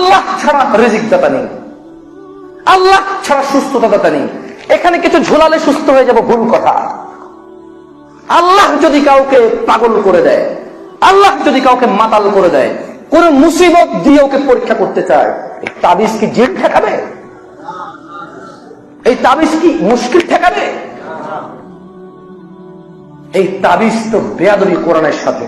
আল্লাহ ছাড়া রিজিক দাতা নেই, আল্লাহ ছাড়া সুস্থতা দাতা নেই। এখানে কিছু ঝোলালে সুস্থ হয়ে যাব, ভুল কথা। আল্লাহ যদি কাউকে পাগল করে দেয়, আল্লাহ যদি কাউকে মাতাল করে দেয়, কোন মুসিবত দিয়ে ওকে পরীক্ষা করতে চায়, এই তাবিজ কি জিন ঠেকাবে? এই তাবিজ কি মুশকিল ঠেকাবে? এই তাবিজ তো বেয়াদবি কোরআনের সাথে।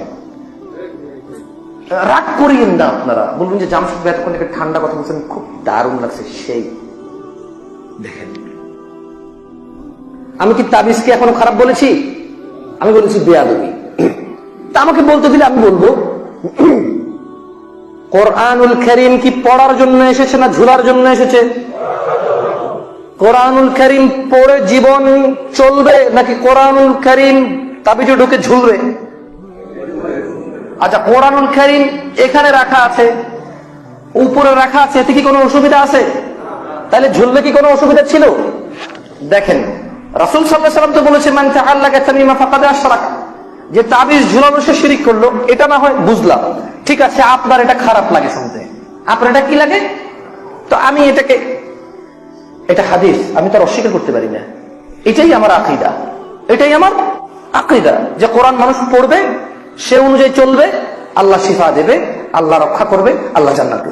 রাগ করিয়েন না আপনারা, বলবেন যে জামশেদ ভাই এতক্ষণ থেকে ঠান্ডা কথা বলছেন, খুব দারুণ লাগছে। সেই দেখেন, আমি কি তাবিজকে এখনো খারাপ বলেছি? আমি বলেছি বেয়াদবি। তা আমাকে বলতে দিলে আমি বলবো, কোরআনুল কারীম কি পড়ার জন্য এসেছে না ঝুলার জন্য এসেছে? কোরআনুল কারীম পড়ে জীবন চলবে নাকি কোরআনুল কারীম তাবিজে ঢুকে ঝুলবে? আচ্ছা, কোরআনুল কারীম এখানে রাখা আছে, উপরে রাখা আছে, এতে কি কোনো অসুবিধা আছে? তাহলে ঝুললে কি কোনো অসুবিধা ছিল? দেখেন, রাসূল সাল্লাল্লাহু আলাইহি ওয়াসাল্লাম তো বলেছে, মান তাআল্লাকা তামিমা ফাকাদ আশরাকা, যে তাবিজ ঝুলানো সে শিরক করলো। এটা না হয় বুঝলাম, ঠিক আছে, আপনার এটা খারাপ লাগে শুনতে, আপনার এটা কি লাগে? তো আমি এটাকে, এটা হাদিস, আমি তো অস্বীকার করতে পারি না। এটাই আমার আকীদা, এটাই আমার আকীদা, যে কোরআন মানুষ পড়বে, সে অনুযায়ী চলবে, আল্লাহ শিফা দেবে, আল্লাহ রক্ষা করবে, আল্লাহ জান্নাত দেবে।